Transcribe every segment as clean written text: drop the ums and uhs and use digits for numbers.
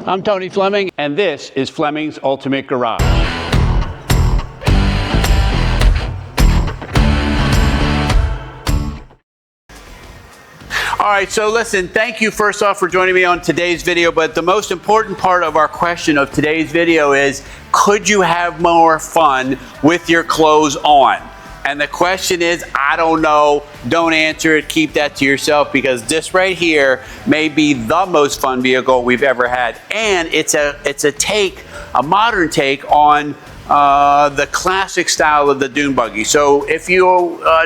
I'm Tony Fleming, and this is Fleming's Ultimate Garage. All right, so listen, thank you first off for joining me on today's video, but the most important part of our question of today's video is, could you have more fun with your clothes on? And the question is, I don't know, don't answer it, keep that to yourself, because this right here may be the most fun vehicle we've ever had. And it's a modern take on the classic style of the dune buggy. So if you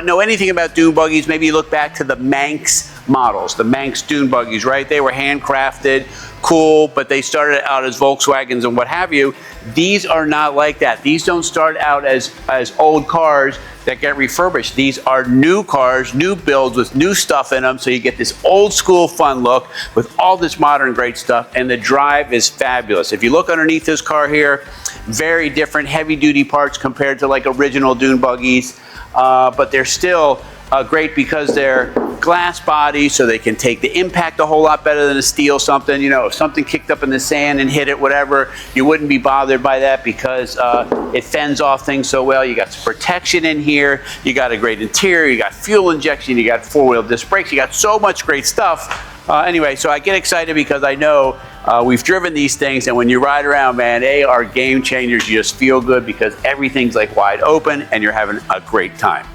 know anything about dune buggies, maybe you look back to the Manx models, the Manx dune buggies, right? They were handcrafted, cool, but they started out as Volkswagens and what have you. These are not like that. These don't start out as old cars that get refurbished. These are new cars, new builds with new stuff in them, so you get this old school fun look with all this modern great stuff, and the drive is fabulous. If you look underneath this car here, very different heavy duty parts compared to like original dune buggies, but they're still great because they're glass body, so they can take the impact a whole lot better than a steel something. You know, if something kicked up in the sand and hit it, whatever, you wouldn't be bothered by that because it fends off things so well. You got some protection in here, you got a great interior, you got fuel injection, you got four-wheel disc brakes, you got so much great stuff. Anyway, so I get excited because I know we've driven these things, and when you ride around, man, they are game changers. You just feel good because everything's like wide open and you're having a great time.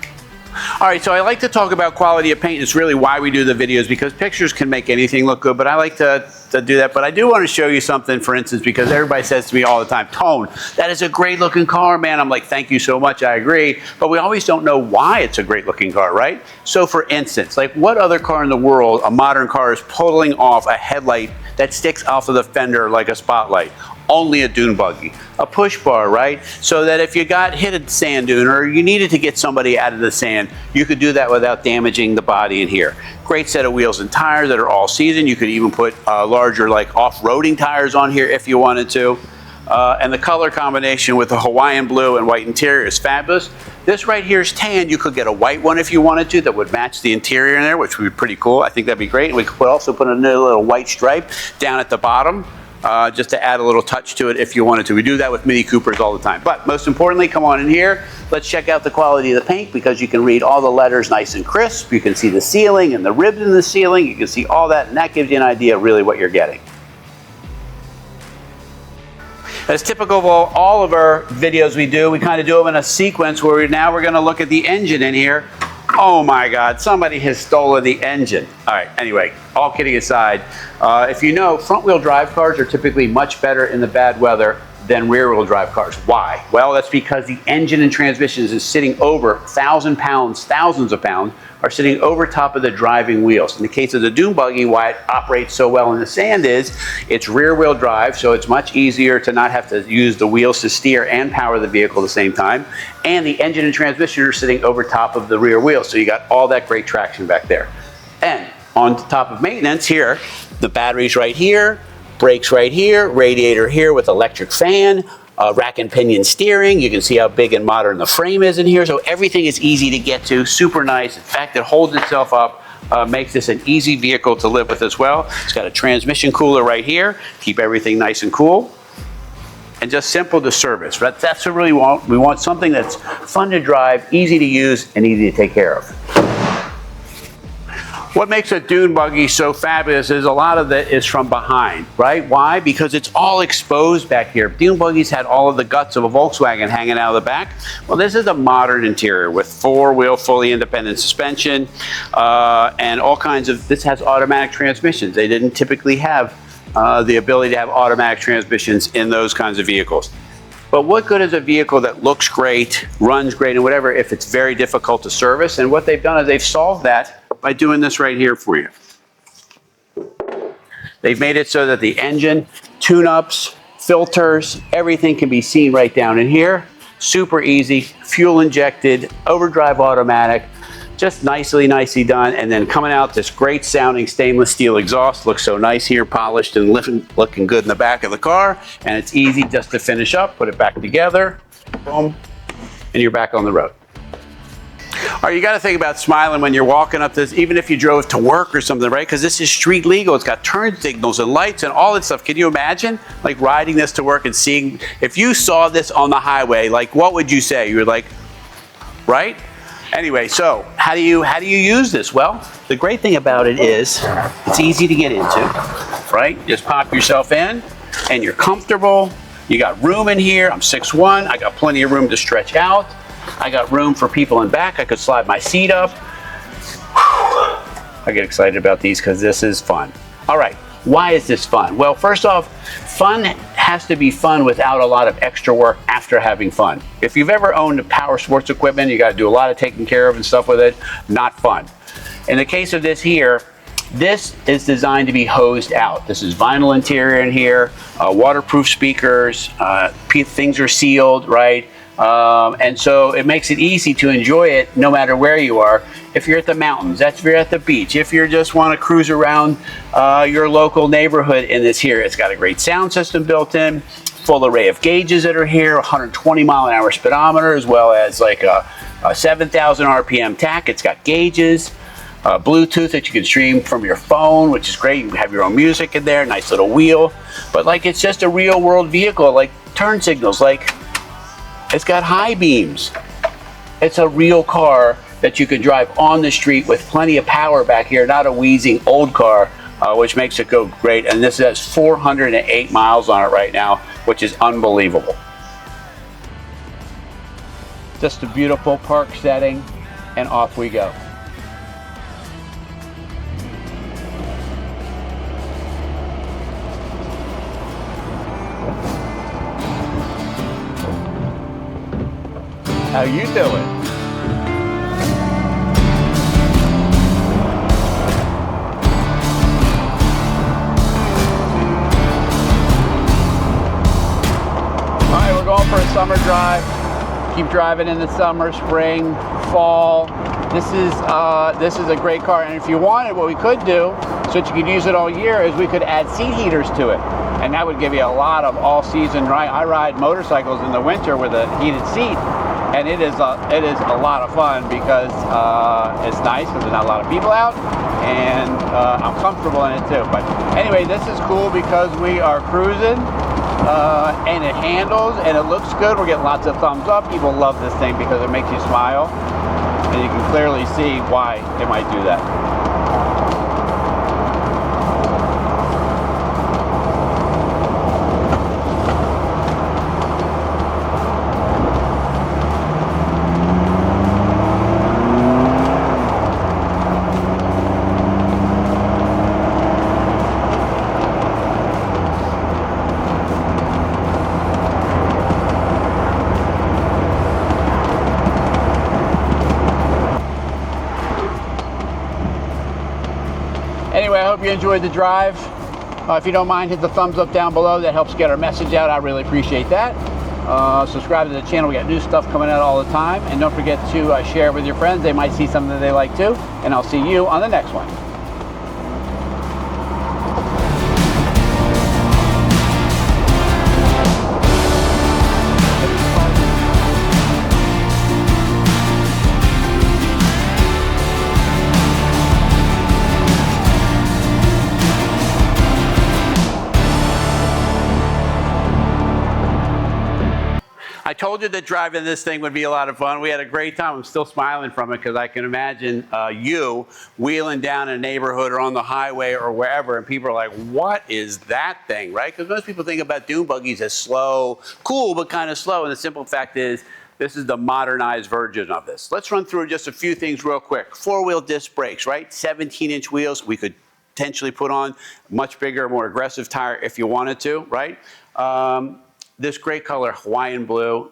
All right, so I like to talk about quality of paint. It's really why we do the videos, because pictures can make anything look good, but I like to do that. But I do want to show you something, for instance, because everybody says to me all the time, Tone, that is a great looking car, man. I'm like, thank you so much, I agree. But we always don't know why it's a great looking car, right? So for instance, like what other car in the world, a modern car, is pulling off a headlight that sticks off of the fender like a spotlight? Only a dune buggy, a push bar, right? So that if you got hit at the sand dune or you needed to get somebody out of the sand, you could do that without damaging the body in here. Great set of wheels and tires that are all season. You could even put larger like off-roading tires on here if you wanted to. And the color combination with the Hawaiian blue and white interior is fabulous. This right here is tan. You could get a white one if you wanted to that would match the interior in there, which would be pretty cool. I think that'd be great. We could also put another little white stripe down at the bottom. Just to add a little touch to it if you wanted to. We do that with Mini Coopers all the time. But most importantly, come on in here. Let's check out the quality of the paint, because you can read all the letters nice and crisp. You can see the ceiling and the ribs in the ceiling. You can see all that, and that gives you an idea of really what you're getting. As typical of all of our videos we do, we kind of do them in a sequence where now we're going to look at the engine in here. Oh my God, somebody has stolen the engine. All right, anyway, all kidding aside, if you know, front-wheel drive cars are typically much better in the bad weather than rear-wheel drive cars. Why? Well, that's because the engine and transmissions is sitting over 1,000 pounds, thousands of pounds, are sitting over top of the driving wheels. In the case of the dune buggy, why it operates so well in the sand is it's rear-wheel drive, so it's much easier to not have to use the wheels to steer and power the vehicle at the same time. And the engine and transmission are sitting over top of the rear wheels, so you got all that great traction back there. And on top of maintenance here, the batteries right here, brakes right here, radiator here with electric fan, rack and pinion steering. You can see how big and modern the frame is in here. So everything is easy to get to, super nice. In fact, it holds itself up, makes this an easy vehicle to live with as well. It's got a transmission cooler right here, keep everything nice and cool. And just simple to service. But that's what we really want. We want something that's fun to drive, easy to use, and easy to take care of. What makes a dune buggy so fabulous is a lot of it is from behind, right? Why? Because it's all exposed back here. Dune buggies had all of the guts of a Volkswagen hanging out of the back. Well, this is a modern interior with four-wheel, fully independent suspension, and all kinds of, this has automatic transmissions. They didn't typically have the ability to have automatic transmissions in those kinds of vehicles. But what good is a vehicle that looks great, runs great, and whatever, if it's very difficult to service? And what they've done is they've solved that by doing this right here for you. They've made it so that the engine, tune-ups, filters, everything can be seen right down in here. Super easy, fuel injected, overdrive automatic, just nicely done. And then coming out, this great sounding stainless steel exhaust. Looks so nice here, polished and looking good in the back of the car. And it's easy just to finish up, put it back together, boom, and you're back on the road. All right, you got to think about smiling when you're walking up this, even if you drove to work or something, right? Because this is street legal. It's got turn signals and lights and all that stuff. Can you imagine, like, riding this to work and seeing, if you saw this on the highway, like, what would you say? You were like, right? Anyway, so how do you use this? Well, the great thing about it is it's easy to get into, right? Just pop yourself in and you're comfortable. You got room in here. I'm 6'1". I got plenty of room to stretch out. I got room for people in back. I could slide my seat up. Whew. I get excited about these because this is fun. All right, why is this fun? Well, first off, fun has to be fun without a lot of extra work after having fun. If you've ever owned power sports equipment, you got to do a lot of taking care of and stuff with it, not fun. In the case of this here, this is designed to be hosed out. This is vinyl interior in here, waterproof speakers, things are sealed, right? And so it makes it easy to enjoy it no matter where you are. If you're at the mountains, if you're at the beach, if you just want to cruise around your local neighborhood in this here. It's got a great sound system built in, full array of gauges that are here, 120 mile an hour speedometer, as well as like a 7,000 RPM tach. It's got gauges, Bluetooth that you can stream from your phone, which is great. You can have your own music in there, nice little wheel. But like, it's just a real world vehicle, like turn signals, like it's got high beams. It's a real car that you can drive on the street with plenty of power back here, not a wheezing old car, which makes it go great. And this has 408 miles on it right now, which is unbelievable. Just a beautiful park setting, and off we go. How you doing? All right, we're going for a summer drive. Keep driving in the summer, spring, fall. This is a great car, and if you wanted, what we could do, so that you could use it all year, is we could add seat heaters to it, and that would give you a lot of all-season ride. I ride motorcycles in the winter with a heated seat, and it is a lot of fun because it's nice because there's not a lot of people out, and I'm comfortable in it too. But anyway, this is cool because we are cruising, and it handles and it looks good. We're getting lots of thumbs up. People love this thing because it makes you smile, and you can clearly see why it might do that. Anyway, I hope you enjoyed the drive. If you don't mind, hit the thumbs up down below. That helps get our message out. I really appreciate that. Subscribe to the channel. We got new stuff coming out all the time. And don't forget to share it with your friends. They might see something that they like too. And I'll see you on the next one. I told you that driving this thing would be a lot of fun. We had a great time. I'm still smiling from it because I can imagine you wheeling down a neighborhood or on the highway or wherever, and people are like, what is that thing, right? Because most people think about dune buggies as slow, cool, but kind of slow. And the simple fact is, this is the modernized version of this. Let's run through just a few things real quick. 4-wheel disc brakes, right? 17-inch wheels. We could potentially put on much bigger, more aggressive tire if you wanted to, right? This great color, Hawaiian Blue,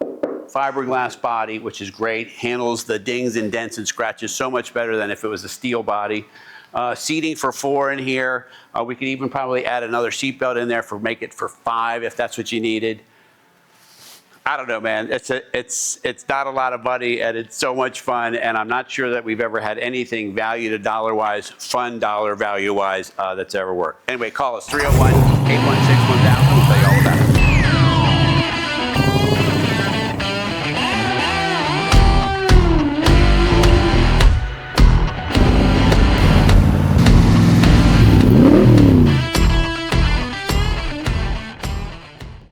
fiberglass body, which is great, handles the dings and dents and scratches so much better than if it was a steel body. Seating for 4 in here. We could even probably add another seat belt in there make it for 5 if that's what you needed. I don't know, man. It's not a lot of money, and it's so much fun, and I'm not sure that we've ever had anything valued at dollar-wise, fun dollar value-wise, that's ever worked. Anyway, call us 301-816-1000. We'll tell you all about it.